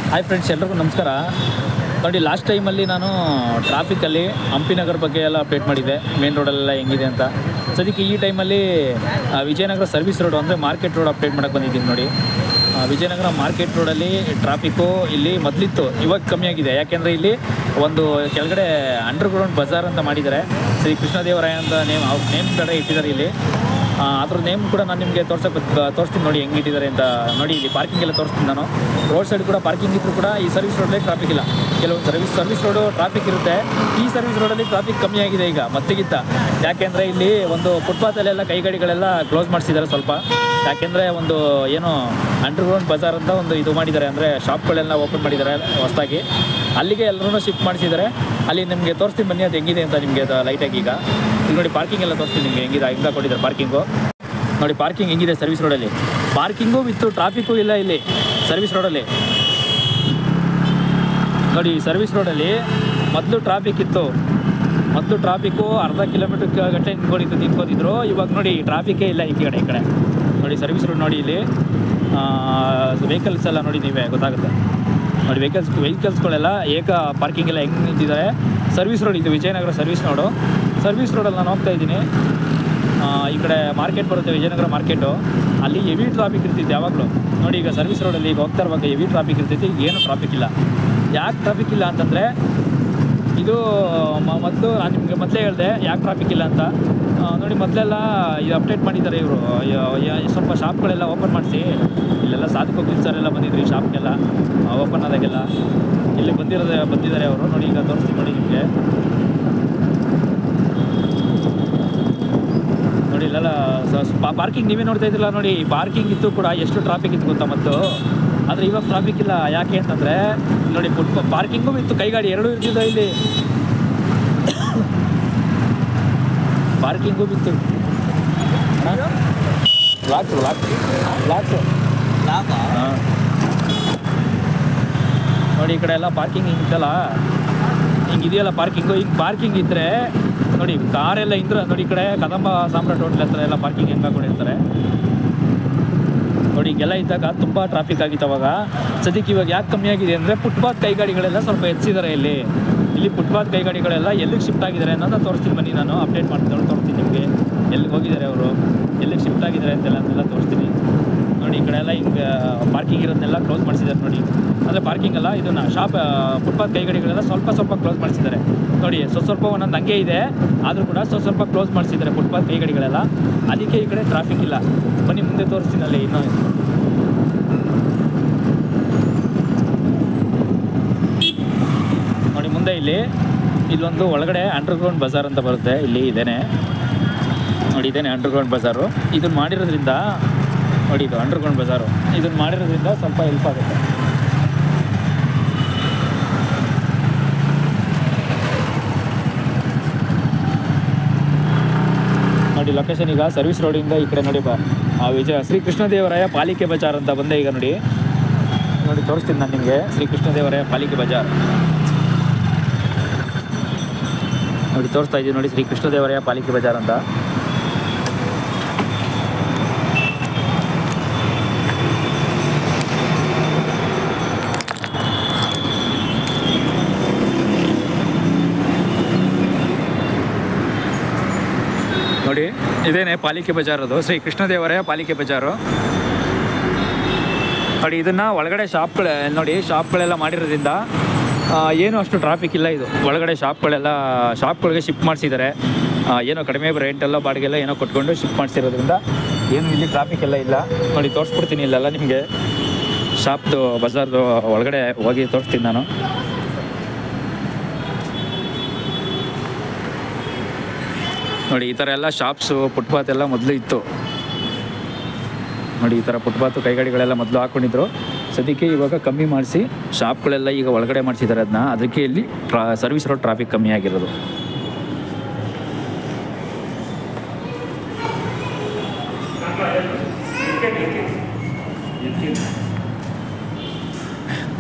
Hi friends, ಎಲ್ರಿಗೂ ನಮಸ್ಕಾರ. ನೋಡಿ, ಲಾಸ್ಟ್ ಟೈಮಲ್ಲಿ ನಾನು ಟ್ರಾಫಿಕಲ್ಲಿ ಹಂಪಿನಗರ ಬಗ್ಗೆ ಎಲ್ಲ ಅಪ್ಡೇಟ್ ಮಾಡಿದ್ದೆ, ಮೇನ್ ರೋಡಲ್ಲೆಲ್ಲ ಹೆಂಗಿದೆ ಅಂತ. ಸದ್ಯಕ್ಕೆ ಈ ಟೈಮಲ್ಲಿ ವಿಜಯನಗರ ಸರ್ವಿಸ್ ರೋಡು ಅಂದರೆ ಮಾರ್ಕೆಟ್ ರೋಡ್ ಅಪ್ಡೇಟ್ ಮಾಡೋಕ್ಕೆ ಬಂದಿದ್ದೀನಿ. ನೋಡಿ, ವಿಜಯನಗರ ಮಾರ್ಕೆಟ್ ರೋಡಲ್ಲಿ ಟ್ರಾಫಿಕ್ಕು ಇಲ್ಲಿ ಮೊದಲಿತ್ತು, ಇವಾಗ ಕಮ್ಮಿ ಆಗಿದೆ. ಯಾಕೆಂದರೆ ಇಲ್ಲಿ ಒಂದು ಕೆಳಗಡೆ ಅಂಡರ್ಗ್ರೌಂಡ್ ಬಜಾರ್ ಅಂತ ಮಾಡಿದ್ದಾರೆ. ಶ್ರೀ ಕೃಷ್ಣದೇವರಾಯ ಅಂತ ನೇಮ್ ಕಡೆ ಇಟ್ಟಿದ್ದಾರೆ ಇಲ್ಲಿ. ಅದ್ರ ನೇಮ್ ಕೂಡ ನಾನು ನಿಮಗೆ ತೋರಿಸ್ತೀನಿ ನೋಡಿ ಹೆಂಗೆ ಇಟ್ಟಿದ್ದಾರೆ ಅಂತ. ನೋಡಿ, ಇಲ್ಲಿ ಪಾರ್ಕಿಂಗ್ ಎಲ್ಲ ತೋರಿಸ್ತೀನಿ ನಾನು. ರೋಡ್ ಸೈಡ್ ಕೂಡ ಪಾರ್ಕಿಂಗ್ ಇದ್ದರೂ ಕೂಡ ಈ ಸರ್ವಿಸ್ ರೋಡಲ್ಲಿ ಟ್ರಾಫಿಕ್ ಇಲ್ಲ. ಕೆಲವೊಂದು ಸರ್ವಿಸ್ ರೋಡು ಟ್ರಾಫಿಕ್ ಇರುತ್ತೆ. ಈ ಸರ್ವಿಸ್ ರೋಡಲ್ಲಿ ಟ್ರಾಫಿಕ್ ಕಮ್ಮಿ ಆಗಿದೆ ಈಗ ಮತ್ತೆಗಿಂತ. ಯಾಕೆಂದರೆ ಇಲ್ಲಿ ಒಂದು ಫುಟ್ಪಾತಲ್ಲೆಲ್ಲ ಕೈಗಾಡಿಗಳೆಲ್ಲ ಕ್ಲೋಸ್ ಮಾಡಿಸಿದ್ದಾರೆ ಸ್ವಲ್ಪ. ಯಾಕೆಂದರೆ ಒಂದು ಏನೋ ಅಂಡರ್ಗ್ರೌಂಡ್ ಬಜಾರ್ ಅಂತ ಒಂದು ಇದು ಮಾಡಿದ್ದಾರೆ, ಅಂದರೆ ಶಾಪ್ಗಳೆಲ್ಲ ಓಪನ್ ಮಾಡಿದ್ದಾರೆ ಹೊಸದಾಗಿ. ಅಲ್ಲಿಗೆ ಎಲ್ಲರೂ ಶಿಫ್ಟ್ ಮಾಡಿಸಿದ್ದಾರೆ. ಅಲ್ಲಿ ನಿಮಗೆ ತೋರಿಸ್ತೀನಿ ಬನ್ನಿ ಅದು ಹೆಂಗಿದೆ ಅಂತ ನಿಮಗೆ ಲೈಟಾಗಿ. ಈಗ ನೋಡಿ, ಪಾರ್ಕಿಂಗ್ ಎಲ್ಲ ತೋರಿಸ್ತೀನಿ ನಿಮಗೆ ಹೆಂಗಿದೆ. ಹಿಂಗೆ ಕೊಟ್ಟಿದ್ದಾರೆ ಪಾರ್ಕಿಂಗು. ನೋಡಿ, ಪಾರ್ಕಿಂಗ್ ಹೆಂಗಿದೆ ಸರ್ವಿಸ್ ರೋಡಲ್ಲಿ. ಪಾರ್ಕಿಂಗು ವಿತ್ತು ಟ್ರಾಫಿಕ್ಕು ಇಲ್ಲ ಇಲ್ಲಿ ಸರ್ವಿಸ್ ರೋಡಲ್ಲಿ. ನೋಡಿ, ಸರ್ವಿಸ್ ರೋಡಲ್ಲಿ ಮೊದಲು ಟ್ರಾಫಿಕ್ ಇತ್ತು. ಮೊದಲು ಟ್ರಾಫಿಕ್ಕು ಅರ್ಧ ಕಿಲೋಮೀಟರ್ ಗಂಟೆ ನಿಂತ್ಕೊಂಡಿದ್ರು. ಇವಾಗ ನೋಡಿ ಟ್ರಾಫಿಕ್ಕೇ ಇಲ್ಲ ಈ ಕಡೆ. ನೋಡಿ, ಸರ್ವಿಸ್ ರೋಡ್ ನೋಡಿ, ಇಲ್ಲಿ ವೆಹಿಕಲ್ಸ್ ಎಲ್ಲ ನೋಡಿ, ನೀವೇ ಗೊತ್ತಾಗುತ್ತೆ. ನೋಡಿ, ವೆಹಿಕಲ್ಸ್ಗಳೆಲ್ಲ ಪಾರ್ಕಿಂಗ್ ಎಲ್ಲ ಹೆಂಗೆ ನಿಂತಿದ್ದಾರೆ. ಸರ್ವಿಸ್ ರೋಡ್ ಇದು ವಿಜಯನಗರ ಸರ್ವಿಸ್ ರೋಡಲ್ಲಿ ನಾನು ಹೋಗ್ತಾ ಇದ್ದೀನಿ. ಈ ಕಡೆ ಮಾರ್ಕೆಟ್ ಬರುತ್ತೆ, ವಿಜಯನಗರ ಮಾರ್ಕೆಟು. ಅಲ್ಲಿ ಹೆವಿ ಟ್ರಾಫಿಕ್ ಇರ್ತಿತ್ತು ಯಾವಾಗಲೂ. ನೋಡಿ, ಈಗ ಸರ್ವಿಸ್ ರೋಡಲ್ಲಿ ಈಗ ಹೋಗ್ತಾ ಇರುವಾಗ ಹೆವಿ ಟ್ರಾಫಿಕ್ ಇರ್ತೈತಿ. ಏನು ಟ್ರಾಫಿಕ್ ಇಲ್ಲ. ಯಾಕೆ ಟ್ರಾಫಿಕ್ ಇಲ್ಲ ಅಂತಂದರೆ, ಇದು ಮೊದಲು ನಾನು ನಿಮಗೆ ಮೊದಲೇ ಹೇಳಿದೆ ಯಾಕೆ ಟ್ರಾಫಿಕ್ ಇಲ್ಲ ಅಂತ. ನೋಡಿ, ಮೊದಲೆಲ್ಲ ಇದು ಅಪ್ಡೇಟ್ ಮಾಡಿದ್ದಾರೆ ಇವರು. ಸ್ವಲ್ಪ ಶಾಪ್ಗಳೆಲ್ಲ ಓಪನ್ ಮಾಡಿಸಿ ಇಲ್ಲೆಲ್ಲ ಸಾಧಕ ಸರೆಲ್ಲ ಬಂದಿದ್ರು ಈ ಶಾಪ್ಗೆಲ್ಲ ಓಪನ್ ಆದಾಗೆಲ್ಲ. ಇಲ್ಲಿ ಬಂದಿದ್ದಾರೆ ಅವರು. ನೋಡಿ, ಈಗ ತೋರಿಸ್ತೀನಿ ನೋಡಿ ನಿಮಗೆ. ನೋಡಿ, ಇಲ್ಲೆಲ್ಲ ಪಾರ್ಕಿಂಗ್ ನೀವೇ ನೋಡ್ತಾ ಇದ್ದಿಲ್ಲ. ನೋಡಿ, ಪಾರ್ಕಿಂಗ್ ಇತ್ತು ಕೂಡ ಎಷ್ಟು ಟ್ರಾಫಿಕ್ ಇತ್ತು ಗೊತ್ತಾ ಮೊದಲು. ಆದರೆ ಇವಾಗ ಟ್ರಾಫಿಕ್ ಇಲ್ಲ. ಯಾಕೆ ಅಂತಂದರೆ ನೋಡಿ, ಪಾರ್ಕಿಂಗು ಇತ್ತು, ಕೈಗಾಡಿ ಎರಡೂ ಇರ್ತಿದ್ದ ಇಲ್ಲಿ. ಪಾರ್ಕಿಂಗು ಬಿತ್ತು. ನೋಡಿ, ಈ ಕಡೆ ಎಲ್ಲ ಪಾರ್ಕಿಂಗ್ ಹಿಂಗಿತ್ತಲ್ಲ, ಹಿಂಗಿದೆಯಲ್ಲ ಪಾರ್ಕಿಂಗು. ಹಿಂಗೆ ಪಾರ್ಕಿಂಗ್ ಇದ್ದರೆ ನೋಡಿ, ಕಾರೆಲ್ಲ ಇಂದ್ರೆ ನೋಡಿ, ಈ ಕಡೆ ಕದಂಬ ಸಾಮ್ರಾಟ್ ಹೋಟ್ಲ್ ಹತ್ರ ಎಲ್ಲ ಪಾರ್ಕಿಂಗ್ ಹೆಂಗೆ ಹಾಕೊಂಡಿರ್ತಾರೆ ನೋಡಿ. ಹಿಂಗೆಲ್ಲ ಇದ್ದಾಗ ತುಂಬ ಟ್ರಾಫಿಕ್ ಆಗಿತ್ತು ಅವಾಗ. ಸದ್ಯಕ್ಕೆ ಇವಾಗ ಯಾಕೆ ಕಮ್ಮಿ ಆಗಿದೆ ಅಂದರೆ ಫುಟ್ಪಾತ್ ಕೈಗಾಡಿಗಳೆಲ್ಲ ಸ್ವಲ್ಪ ಹೆಚ್ಚಿದ್ದಾರೆ ಇಲ್ಲಿ. ಫುಟ್ಪಾತ್ ಕೈಗಾಡಿಗಳೆಲ್ಲ ಎಲ್ಲಿಗೆ ಶಿಫ್ಟ್ ಆಗಿದ್ದಾರೆ ಅನ್ನೋದನ್ನ ತೋರಿಸ್ತೀನಿ ಬನ್ನಿ. ನಾನು ಅಪ್ಡೇಟ್ ತೋರಿಸ್ತೀನಿ ನಿಮಗೆ ಎಲ್ಲಿಗೆ ಹೋಗಿದ್ದಾರೆ ಅವರು, ಎಲ್ಲಿಗೆ ಶಿಫ್ಟ್ ಆಗಿದ್ದಾರೆ ಅಂತೆಲ್ಲ ತೋರಿಸ್ತೀನಿ. ನೋಡಿ, ಈ ಕಡೆ ಎಲ್ಲ ಹಿಂಗೆ ಪಾರ್ಕಿಂಗ್ ಇರೋದನ್ನೆಲ್ಲ ಕ್ಲೋಸ್ ಮಾಡಿಸಿದ್ದಾರೆ ನೋಡಿ. ಅಂದರೆ ಪಾರ್ಕಿಂಗ್ ಅಲ್ಲ, ಇದನ್ನು ಫುಟ್ಪಾತ್ ಕೈಗಾಡಿಗಳೆಲ್ಲ ಸ್ವಲ್ಪ ಕ್ಲೋಸ್ ಮಾಡಿಸಿದ್ದಾರೆ ನೋಡಿ. ಸ್ವಲ್ಪ ಒಂದೊಂದು ಹಂಗೆ ಇದೆ, ಆದರೂ ಕೂಡ ಸ್ವಲ್ಪ ಕ್ಲೋಸ್ ಮಾಡಿಸಿದ್ದಾರೆ ಫುಟ್ಪಾತ್ ಕೈಗಾಡಿಗಳೆಲ್ಲ. ಅದಕ್ಕೆ ಈ ಕಡೆ ಟ್ರಾಫಿಕ್ ಇಲ್ಲ. ಬನ್ನಿ ಮುಂದೆ ತೋರಿಸ್ತೀನಿ ಅಲ್ಲಿ ಇನ್ನೂ. ನೋಡಿ, ಮುಂದೆ ಇಲ್ಲೊಂದು ಒಳಗಡೆ ಅಂಡರ್ಗ್ರೌಂಡ್ ಬಜಾರ್ ಅಂತ ಬರುತ್ತೆ. ಇಲ್ಲಿ ಇದೇನೆ ನೋಡಿ, ಇದೇನೆ ಅಂಡರ್ಗ್ರೌಂಡ್ ಬಜಾರು. ಇದನ್ನು ಮಾಡಿರೋದ್ರಿಂದ ನೋಡಿ, ಇದು ಅಂಡರ್ಗ್ರೌಂಡ್ ಬಜಾರು. ಇದನ್ನು ಮಾಡಿರೋದ್ರಿಂದ ಸ್ವಲ್ಪ ಹೆಲ್ಪ್ ಆಗುತ್ತೆ. ನೋಡಿ, ಲೊಕೇಶನ್ ಈಗ ಸರ್ವಿಸ್ ರೋಡಿಂದ ಈ ಕಡೆ ನೋಡಿ ಶ್ರೀ ಕೃಷ್ಣದೇವರಾಯ ಪಾಲಿಕೆ ಬಜಾರ್ ಅಂತ ಬಂದೆ. ಈಗ ನೋಡಿ ತೋರಿಸ್ತೀನಿ ನಾನು ನಿಮಗೆ. ಶ್ರೀ ಕೃಷ್ಣದೇವರಾಯ ಪಾಲಿಕೆ ಬಜಾರ್ ನೋಡಿ ತೋರಿಸ್ತಾ ಇದ್ದೀವಿ ನೋಡಿ. ಶ್ರೀ ಕೃಷ್ಣದೇವರಾಯ ಪಾಲಿಕೆ ಬಜಾರ್ ಅಂತ. ನೋಡಿ, ಇದೇನೆ ಪಾಲಿಕೆ ಬಜಾರ್, ಅದು ಶ್ರೀ ಕೃಷ್ಣದೇವರಾಯ ಪಾಲಿಕೆ ಬಜಾರು. ನೋಡಿ, ಇದನ್ನು ಒಳಗಡೆ ಶಾಪ್ಗಳೆಲ್ಲ ಮಾಡಿರೋದ್ರಿಂದ ಏನೂ ಅಷ್ಟು ಟ್ರಾಫಿಕ್ ಇಲ್ಲ. ಇದು ಒಳಗಡೆ ಶಾಪ್ಗಳಿಗೆ ಶಿಫ್ಟ್ ಮಾಡಿಸಿದ್ದಾರೆ. ಏನೋ ಕಡಿಮೆ ರೆಂಟೆಲ್ಲ ಬಾಡಿಗೆಲ್ಲ ಏನೋ ಕೊಟ್ಕೊಂಡು ಶಿಫ್ಟ್ ಮಾಡಿಸಿರೋದ್ರಿಂದ ಏನು ಇಲ್ಲಿ ಟ್ರಾಫಿಕ್ ಎಲ್ಲ ಇಲ್ಲ. ನೋಡಿ, ತೋರಿಸ್ಬಿಡ್ತೀನಿ ಇಲ್ಲೆಲ್ಲ ನಿಮಗೆ. ಶಾಪ್ದು ಬಜಾರ್ದು ಒಳಗಡೆ ಹೋಗಿ ತೋರಿಸ್ತೀನಿ ನಾನು. ನೋಡಿ, ಈ ಥರ ಎಲ್ಲ ಶಾಪ್ಸು ಫುಟ್ಪಾತ್ ಎಲ್ಲ ಮೊದಲು ಇತ್ತು ನೋಡಿ. ಈ ಥರ ಫುಟ್ಪಾತು ಕೈಗಾಡಿಗಳೆಲ್ಲ ಮೊದಲು ಹಾಕ್ಕೊಂಡಿದ್ರು. ಸದ್ಯಕ್ಕೆ ಇವಾಗ ಕಮ್ಮಿ ಮಾಡಿಸಿ ಶಾಪ್ಗಳೆಲ್ಲ ಈಗ ಒಳಗಡೆ ಮಾಡಿಸಿದ್ದಾರೆ ಅದನ್ನ. ಅದಕ್ಕೆ ಇಲ್ಲಿ ಸರ್ವಿಸ್ ರೋಡ್ ಟ್ರಾಫಿಕ್ ಕಮ್ಮಿ ಆಗಿರೋದು.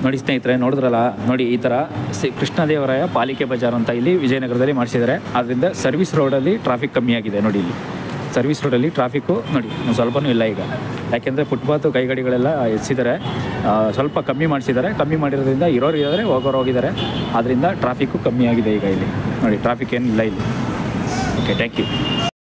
ನೋಡಿ ಸ್ನೇಹಿತರೆ, ನೋಡಿದ್ರಲ್ಲ. ನೋಡಿ, ಈ ಥರ ಕೃಷ್ಣದೇವರಾಯ ಪಾಲಿಕೆ ಬಜಾರ್ ಅಂತ ಇಲ್ಲಿ ವಿಜಯನಗರದಲ್ಲಿ ಮಾಡಿಸಿದ್ದಾರೆ. ಆದ್ದರಿಂದ ಸರ್ವಿಸ್ ರೋಡಲ್ಲಿ ಟ್ರಾಫಿಕ್ ಕಮ್ಮಿ ಆಗಿದೆ ನೋಡಿ. ಇಲ್ಲಿ ಸರ್ವಿಸ್ ರೋಡಲ್ಲಿ ಟ್ರಾಫಿಕ್ಕು ನೋಡಿ ಒಂದು ಸ್ವಲ್ಪನೂ ಇಲ್ಲ ಈಗ. ಯಾಕೆಂದರೆ ಫುಟ್ಪಾತು ಕೈಗಡಿಗಳೆಲ್ಲ ಎತ್ತಿಸಿದ್ದಾರೆ, ಸ್ವಲ್ಪ ಕಮ್ಮಿ ಮಾಡಿಸಿದ್ದಾರೆ. ಕಮ್ಮಿ ಮಾಡಿರೋದ್ರಿಂದ ಇರೋರು ಇದ್ದಾರೆ, ಹೋಗೋರು ಹೋಗಿದ್ದಾರೆ. ಆದ್ದರಿಂದ ಟ್ರಾಫಿಕ್ಕು ಕಮ್ಮಿ ಆಗಿದೆ ಈಗ ಇಲ್ಲಿ ನೋಡಿ. ಟ್ರಾಫಿಕ್ ಏನಿಲ್ಲ ಇಲ್ಲಿ. Okay, thank you.